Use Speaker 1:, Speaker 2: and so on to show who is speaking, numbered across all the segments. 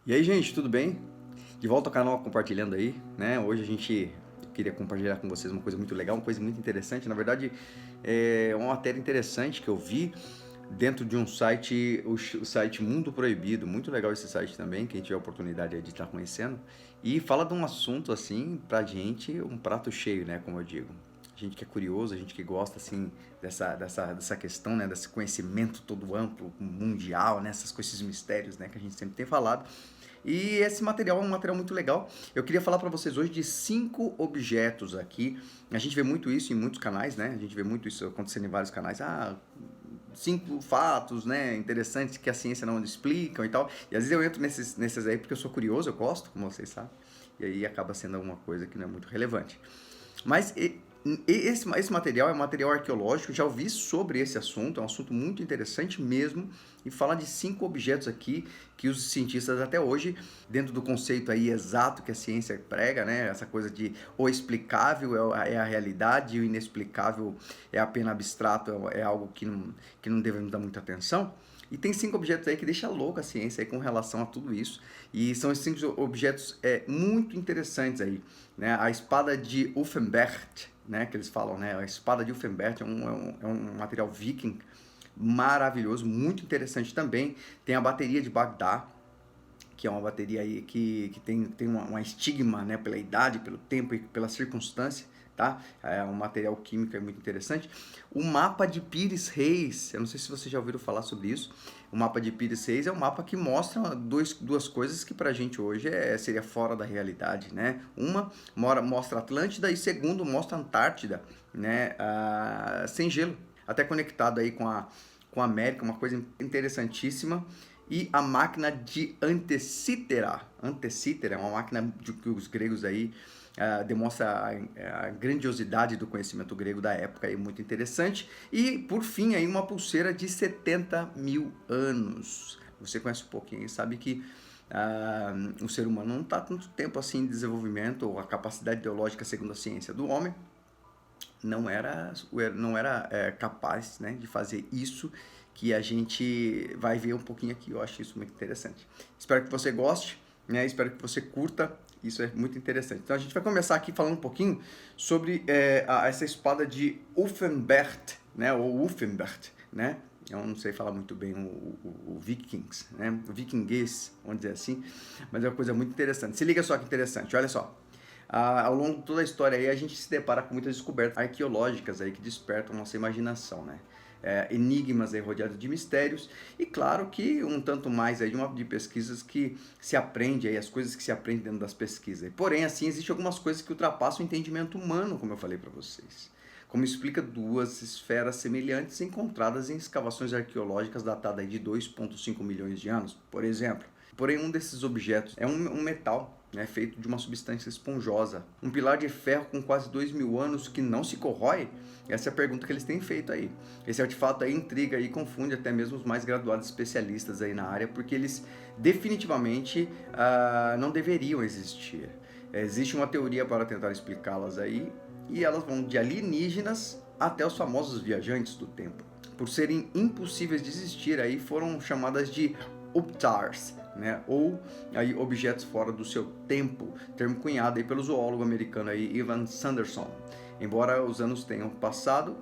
Speaker 1: E aí, gente, tudo bem? De volta ao canal Compartilhando aí, né? Hoje a gente queria compartilhar com vocês uma coisa muito legal, uma coisa muito interessante. Na verdade, é uma matéria interessante que eu vi dentro de um site, o site Mundo Proibido. Muito legal esse site também, quem tiver a oportunidade aí de estar conhecendo. E fala de um assunto assim, pra gente, um prato cheio, né? Como eu digo. A gente que é curioso, a gente que gosta assim dessa questão, né, desse conhecimento todo amplo, mundial, né, essas coisas, esses mistérios, né, que a gente sempre tem falado. E esse material é um material muito legal. Eu queria falar para vocês hoje de 5 objetos aqui. A gente vê muito isso em muitos canais, né? A gente vê muito isso acontecendo em vários canais. 5 fatos, né, interessantes que a ciência não explica e tal. E às vezes eu entro nesses aí porque eu sou curioso, eu gosto, como vocês sabem. E aí acaba sendo alguma coisa que não é muito relevante. Mas esse material é um material arqueológico, já ouvi sobre esse assunto, é um assunto muito interessante mesmo, e fala de 5 objetos aqui que os cientistas até hoje, dentro do conceito aí exato que a ciência prega, né, essa coisa de o explicável é a realidade e o inexplicável é apenas abstrato, é algo que não devemos dar muita atenção. E tem 5 objetos aí que deixa louca a ciência aí com relação a tudo isso. E são esses 5 objetos muito interessantes aí, né? A espada de Uffenbert, né? Que eles falam, né? A espada de Uffenbert é um material viking maravilhoso, muito interessante também. Tem a bateria de Bagdá, que é uma bateria aí que tem uma estigma, né, pela idade, pelo tempo e pela circunstância, tá? É um material químico muito interessante. O mapa de Pires Reis, eu não sei se vocês já ouviram falar sobre isso. O mapa de Pires Reis é um mapa que mostra duas coisas que pra gente hoje seria fora da realidade, né? Uma mostra a Atlântida e segundo mostra a Antártida, né? Sem gelo, até conectado aí com a América, uma coisa interessantíssima. E a máquina de Antecítera. Antecítera é uma máquina que os gregos aí demonstra a grandiosidade do conhecimento grego da época, aí, muito interessante. E, por fim, aí uma pulseira de 70 mil anos. Você conhece um pouquinho e sabe que o ser humano não está tanto tempo assim em desenvolvimento, ou a capacidade ideológica, segundo a ciência do homem, não era capaz, né, de fazer isso que a gente vai ver um pouquinho aqui. Eu acho isso muito interessante. Espero que você goste, né? Espero que você curta. Isso é muito interessante. Então a gente vai começar aqui falando um pouquinho sobre essa espada de Uffenbert, né? Ou Uffenbert, né? Eu não sei falar muito bem o Vikings, né? O vikinguês, vamos dizer assim, mas é uma coisa muito interessante. Se liga só que interessante, olha só. Ao longo de toda a história aí, a gente se depara com muitas descobertas arqueológicas aí que despertam nossa imaginação, né? Enigmas aí rodeados de mistérios e claro que um tanto mais aí de pesquisas que se aprende aí, as coisas que se aprendem dentro das pesquisas. Porém, assim, existem algumas coisas que ultrapassam o entendimento humano, como eu falei para vocês. Como explica duas esferas semelhantes encontradas em escavações arqueológicas datadas aí de 2,5 milhões de anos, por exemplo. Porém, um desses objetos é um metal, né, feito de uma substância esponjosa. Um pilar de ferro com quase 2.000 anos que não se corrói? Essa é a pergunta que eles têm feito aí. Esse artefato aí intriga e confunde até mesmo os mais graduados especialistas aí na área, porque eles definitivamente não deveriam existir. Existe uma teoria para tentar explicá-las aí, e elas vão de alienígenas até os famosos viajantes do tempo. Por serem impossíveis de existir, aí foram chamadas de Uptars, né? Ou aí objetos fora do seu tempo, termo cunhado aí pelo zoólogo americano aí Ivan Sanderson. Embora os anos tenham passado,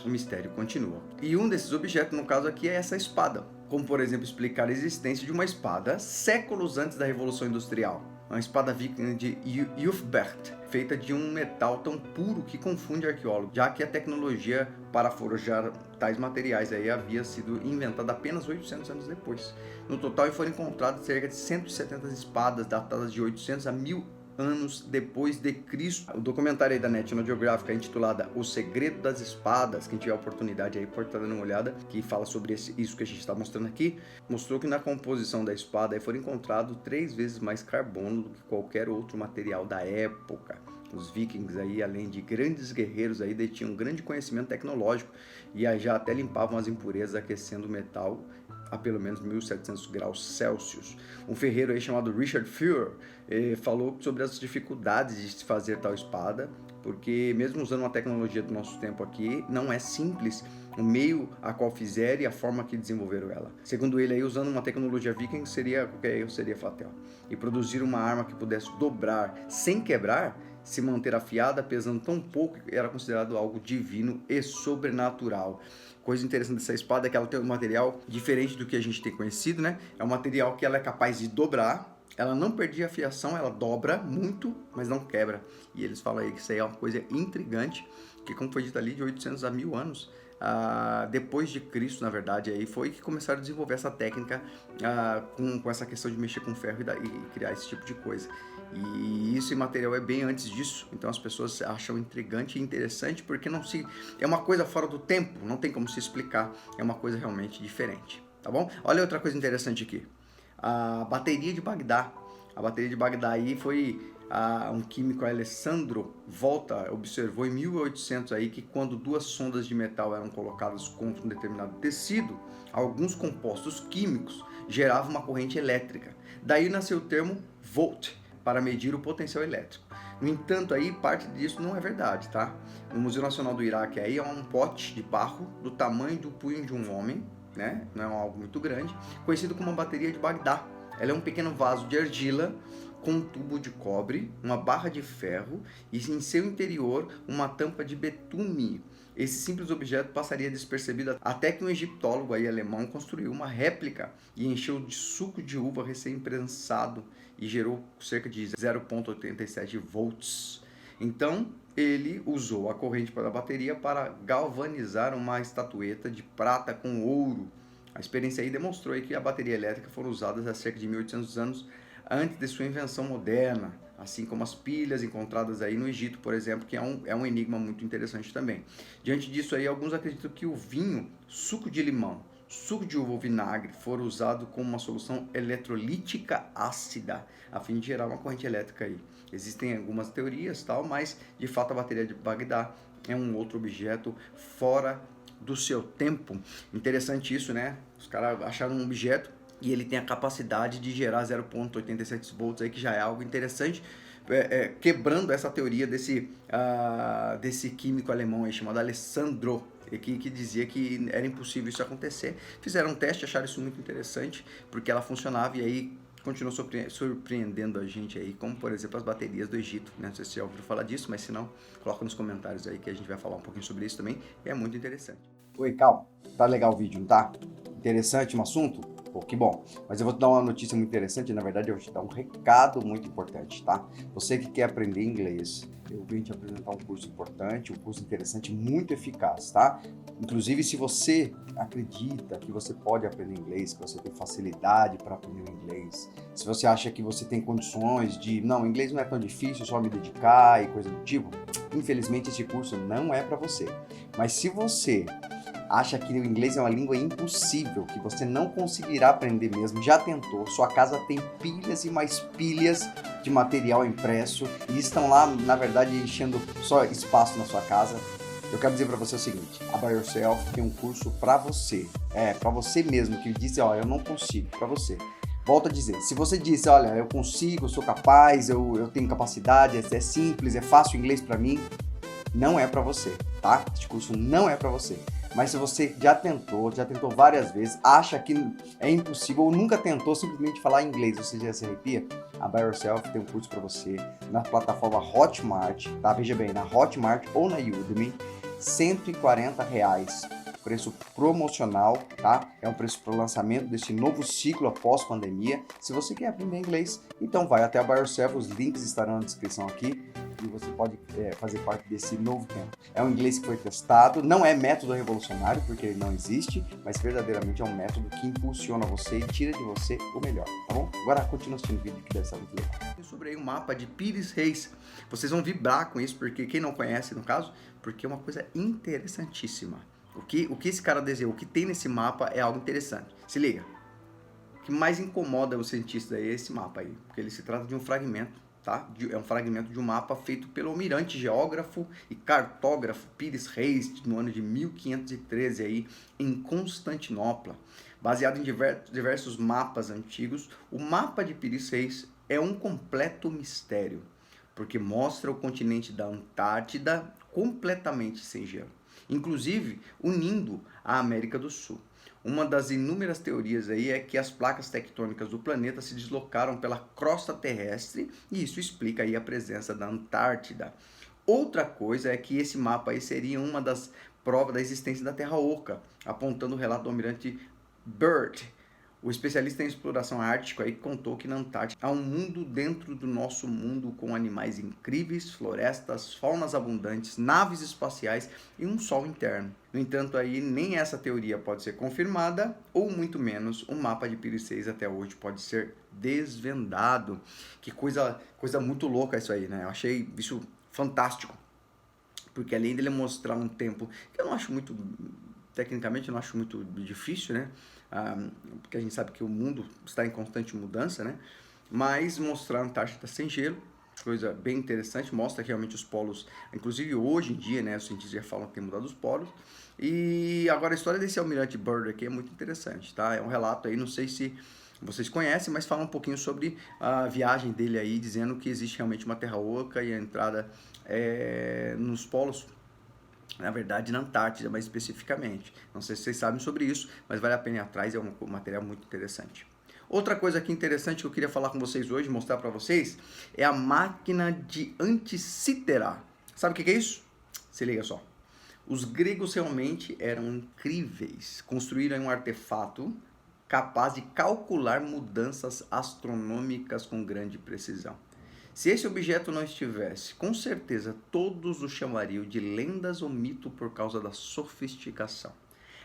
Speaker 1: o mistério continua. E um desses objetos, no caso aqui, é essa espada. Como, por exemplo, explicar a existência de uma espada séculos antes da Revolução Industrial. Uma espada viking de Uffbert, feita de um metal tão puro que confunde arqueólogos, já que a tecnologia para forjar tais materiais aí havia sido inventada apenas 800 anos depois. No total foram encontradas cerca de 170 espadas datadas de 800 a 1000 anos depois de Cristo. O documentário aí da National Geographic, intitulada O Segredo das Espadas, quem tiver a oportunidade aí pode estar dando uma olhada, que fala sobre isso que a gente está mostrando aqui, mostrou que na composição da espada aí foram encontrados 3 vezes mais carbono do que qualquer outro material da época. Os vikings aí, além de grandes guerreiros aí, detinham um grande conhecimento tecnológico e aí já até limpavam as impurezas aquecendo o metal a pelo menos 1700 graus Celsius. Um ferreiro aí chamado Richard Fuhr falou sobre as dificuldades de se fazer tal espada, porque mesmo usando uma tecnologia do nosso tempo aqui, não é simples o meio a qual fizeram e a forma que desenvolveram ela. Segundo ele, aí, usando uma tecnologia viking, qualquer erro seria fatal. E produzir uma arma que pudesse dobrar sem quebrar, se manter afiada, pesando tão pouco, era considerado algo divino e sobrenatural. Coisa interessante dessa espada é que ela tem um material diferente do que a gente tem conhecido, né? É um material que ela é capaz de dobrar, ela não perdia a fiação, ela dobra muito, mas não quebra. E eles falam aí que isso aí é uma coisa intrigante, que como foi dito ali, de 800 a 1000 anos, depois de Cristo, na verdade, aí foi que começaram a desenvolver essa técnica com essa questão de mexer com ferro e criar esse tipo de coisa. E esse material é bem antes disso, então as pessoas acham intrigante e interessante porque é uma coisa fora do tempo, não tem como se explicar, é uma coisa realmente diferente, tá bom? Olha outra coisa interessante aqui, a bateria de Bagdá. A bateria de Bagdá aí foi um químico, Alessandro Volta, observou em 1800 aí que quando duas sondas de metal eram colocadas contra um determinado tecido, alguns compostos químicos geravam uma corrente elétrica. Daí nasceu o termo volt, para medir o potencial elétrico. No entanto, aí parte disso não é verdade, tá? No Museu Nacional do Iraque aí é um pote de barro do tamanho do punho de um homem, né? Não é algo muito grande, conhecido como uma bateria de Bagdá. Ela é um pequeno vaso de argila com um tubo de cobre, uma barra de ferro e em seu interior uma tampa de betume. Esse simples objeto passaria despercebido até que um egiptólogo aí alemão construiu uma réplica e encheu de suco de uva recém-prensado e gerou cerca de 0,87 volts. Então, ele usou a corrente da bateria para galvanizar uma estatueta de prata com ouro. A experiência aí demonstrou aí que a bateria elétrica foram usadas há cerca de 1800 anos antes de sua invenção moderna, assim como as pilhas encontradas aí no Egito, por exemplo, que é um enigma muito interessante também. Diante disso aí, alguns acreditam que o vinho, suco de limão, suco de uva ou vinagre foram usados como uma solução eletrolítica ácida, a fim de gerar uma corrente elétrica aí. Existem algumas teorias, tal, mas de fato a bateria de Bagdá é um outro objeto fora do seu tempo. Interessante isso, né? Os caras acharam um objeto e ele tem a capacidade de gerar 0,87 volts aí, que já é algo interessante, quebrando essa teoria desse químico alemão aí chamado Alessandro, que dizia que era impossível isso acontecer. Fizeram um teste, acharam isso muito interessante, porque ela funcionava e aí continuou surpreendendo a gente aí, como por exemplo as baterias do Egito, né? Não sei se você já ouviu falar disso, mas se não, coloca nos comentários aí que a gente vai falar um pouquinho sobre isso também, é muito interessante. Oi, calma, tá legal o vídeo, não tá? Interessante um assunto? Pô, que bom. Mas eu vou te dar uma notícia muito interessante, na verdade eu vou te dar um recado muito importante, tá? Você que quer aprender inglês, eu vim te apresentar um curso importante, um curso interessante, muito eficaz, tá? Inclusive, se você acredita que você pode aprender inglês, que você tem facilidade para aprender inglês, se você acha que você tem condições de, não, inglês não é tão difícil, só me dedicar e coisa do tipo, infelizmente esse curso não é para você. Mas se você acha que o inglês é uma língua impossível, que você não conseguirá aprender mesmo, já tentou, sua casa tem pilhas e mais pilhas de material impresso e estão lá, na verdade, enchendo só espaço na sua casa, eu quero dizer para você o seguinte, a By Yourself tem um curso para você, para você mesmo, que diz, ó, eu não consigo, para você. Volto a dizer, se você disse, olha, eu consigo, eu sou capaz, eu tenho capacidade, é simples, é fácil o inglês para mim, não é para você, tá? Este curso não é para você. Mas se você já tentou várias vezes, acha que é impossível ou nunca tentou simplesmente falar inglês, você já se arrepia, a By Yourself tem um curso para você na plataforma Hotmart, tá? Veja bem, na Hotmart ou na Udemy, R$140, preço promocional, tá? É um preço para o lançamento desse novo ciclo após pandemia. Se você quer aprender inglês, então vai até a By Yourself, os links estarão na descrição aqui. E você pode fazer parte desse novo tempo. É um inglês que foi testado, não é método revolucionário, porque ele não existe, mas verdadeiramente é um método que impulsiona você e tira de você o melhor, tá bom? Agora continua assistindo o vídeo que deve ser muito legal. Sobre aí o mapa de Pires Reis, vocês vão vibrar com isso, porque quem não conhece, no caso, porque é uma coisa interessantíssima. O que esse cara desenhou, o que tem nesse mapa é algo interessante. Se liga. O que mais incomoda os cientistas é esse mapa aí, porque ele se trata de um fragmento, tá? É um fragmento de um mapa feito pelo almirante geógrafo e cartógrafo Pires Reis no ano de 1513 aí em Constantinopla. Baseado em diversos mapas antigos, o mapa de Pires Reis é um completo mistério, porque mostra o continente da Antártida completamente sem gelo. inclusive unindo a América do Sul. Uma das inúmeras teorias aí é que as placas tectônicas do planeta se deslocaram pela crosta terrestre e isso explica aí a presença da Antártida. Outra coisa é que esse mapa aí seria uma das provas da existência da Terra Oca, apontando o relato do almirante Byrd. O especialista em exploração ártico aí contou que na Antártida há um mundo dentro do nosso mundo com animais incríveis, florestas, faunas abundantes, naves espaciais e um sol interno. No entanto, aí nem essa teoria pode ser confirmada, ou muito menos o mapa de Piro 6 até hoje pode ser desvendado. Que coisa muito louca isso aí, né? Eu achei isso fantástico, porque além dele mostrar um tempo que eu não acho muito, tecnicamente eu não acho muito difícil, né? Porque a gente sabe que o mundo está em constante mudança, né? Mas mostrar a Antártida sem gelo, coisa bem interessante, mostra que realmente os polos, inclusive hoje em dia, né, os cientistas já falam que tem mudado os polos. E agora a história desse almirante Byrd aqui é muito interessante, tá? É um relato aí, não sei se vocês conhecem, mas fala um pouquinho sobre a viagem dele aí, dizendo que existe realmente uma terra oca e a entrada nos polos, na verdade na Antártida, mais especificamente. Não sei se vocês sabem sobre isso, mas vale a pena ir atrás, é um material muito interessante. Outra coisa aqui interessante que eu queria falar com vocês hoje, mostrar para vocês, é a máquina de Anticítera. Sabe o que é isso? Se liga só. Os gregos realmente eram incríveis. Construíram um artefato capaz de calcular mudanças astronômicas com grande precisão. Se esse objeto não estivesse, com certeza todos o chamariam de lendas ou mito por causa da sofisticação.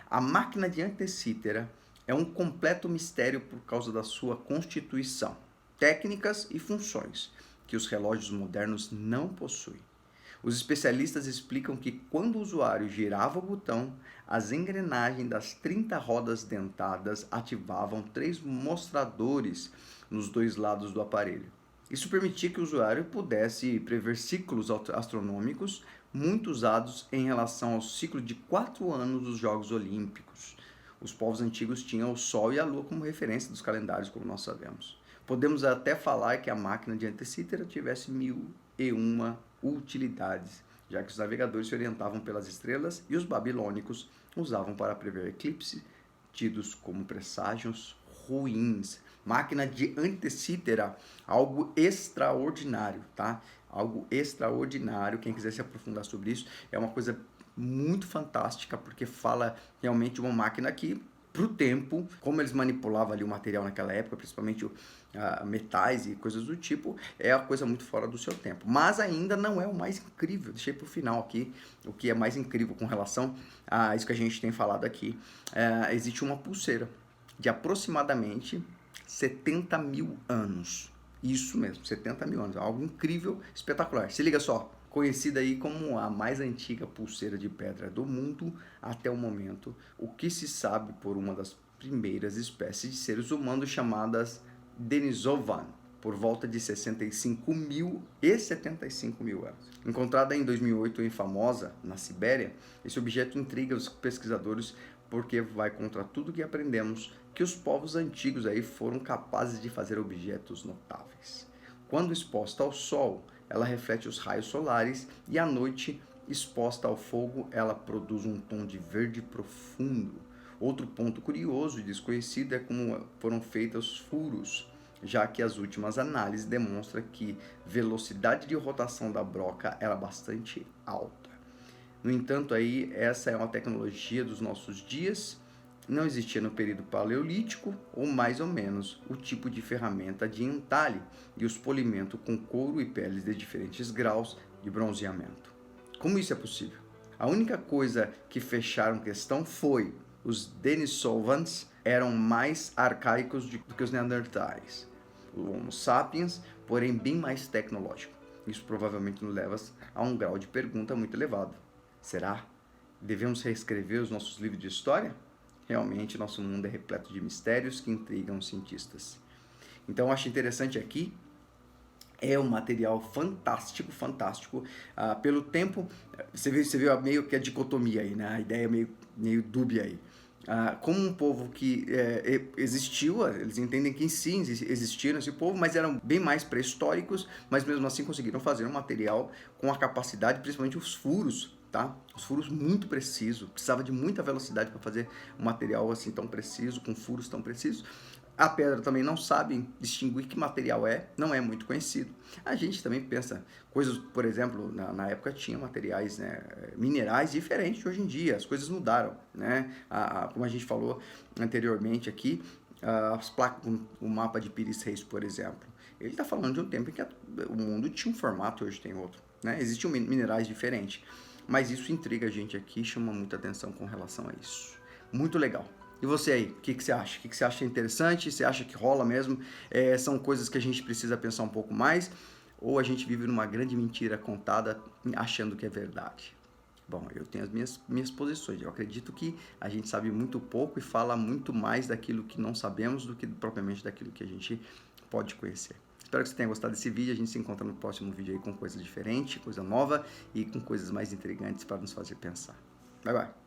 Speaker 1: A máquina de Anticítera é um completo mistério por causa da sua constituição, técnicas e funções que os relógios modernos não possuem. Os especialistas explicam que quando o usuário girava o botão, as engrenagens das 30 rodas dentadas ativavam 3 mostradores nos 2 lados do aparelho. Isso permitia que o usuário pudesse prever ciclos astronômicos muito usados em relação ao ciclo de 4 anos dos Jogos Olímpicos. Os povos antigos tinham o Sol e a Lua como referência dos calendários, como nós sabemos. Podemos até falar que a máquina de Anticítera tivesse 1001 utilidades, já que os navegadores se orientavam pelas estrelas e os babilônicos usavam para prever eclipses, tidos como presságios ruins. Máquina de Anticítera, algo extraordinário, tá? Algo extraordinário. Quem quiser se aprofundar sobre isso, é uma coisa muito fantástica, porque fala realmente de uma máquina que, pro tempo, como eles manipulavam ali o material naquela época, principalmente metais e coisas do tipo, é a coisa muito fora do seu tempo. Mas ainda não é o mais incrível. Deixei pro final aqui o que é mais incrível com relação a isso que a gente tem falado aqui. Existe uma pulseira de aproximadamente 70 mil anos. Isso mesmo, 70 mil anos. Algo incrível, espetacular. Se liga só. Conhecida aí como a mais antiga pulseira de pedra do mundo até o momento, o que se sabe por uma das primeiras espécies de seres humanos chamadas Denisovan, por volta de 65 mil e 75 mil anos. Encontrada em 2008 em Formosa, na Sibéria, esse objeto intriga os pesquisadores porque vai contra tudo que aprendemos que os povos antigos aí foram capazes de fazer objetos notáveis. Quando exposta ao sol, ela reflete os raios solares e à noite, exposta ao fogo, ela produz um tom de verde profundo. Outro ponto curioso e desconhecido é como foram feitos os furos, já que as últimas análises demonstram que velocidade de rotação da broca era bastante alta. No entanto, aí, essa é uma tecnologia dos nossos dias, não existia no período paleolítico, ou mais ou menos o tipo de ferramenta de entalhe e os polimentos com couro e peles de diferentes graus de bronzeamento. Como isso é possível? A única coisa que fecharam questão foi os Denisovans eram mais arcaicos do que os Neandertais, o Homo sapiens, porém bem mais tecnológico. Isso provavelmente nos leva a um grau de pergunta muito elevado. Será? Devemos reescrever os nossos livros de história? Realmente, nosso mundo é repleto de mistérios que intrigam os cientistas. Então, eu acho interessante aqui, é um material fantástico, fantástico. Pelo tempo, você viu meio que a dicotomia aí, né? A ideia meio dúbia aí. Como um povo que existiu, eles entendem que sim, existiram esse povo, mas eram bem mais pré-históricos, mas mesmo assim conseguiram fazer um material com a capacidade, principalmente os furos, tá? Os furos muito precisos, precisava de muita velocidade para fazer um material assim tão preciso, com furos tão precisos. A pedra também não sabe distinguir que material é, não é muito conhecido. A gente também pensa, coisas, por exemplo, na época tinha materiais, né, minerais diferentes de hoje em dia, as coisas mudaram, né? Como a gente falou anteriormente aqui, as placas, o mapa de Pires Reis, por exemplo, ele está falando de um tempo em que o mundo tinha um formato e hoje tem outro, né? Existiam minerais diferentes, mas isso intriga a gente aqui, chama muita atenção com relação a isso. Muito legal. E você aí, o que você acha? O que você acha interessante? Você acha que rola mesmo? São coisas que a gente precisa pensar um pouco mais? Ou a gente vive numa grande mentira contada achando que é verdade? Bom, eu tenho as minhas posições. Eu acredito que a gente sabe muito pouco e fala muito mais daquilo que não sabemos do que propriamente daquilo que a gente pode conhecer. Espero que você tenha gostado desse vídeo. A gente se encontra no próximo vídeo aí com coisa diferente, coisa nova e com coisas mais intrigantes para nos fazer pensar. Bye, bye.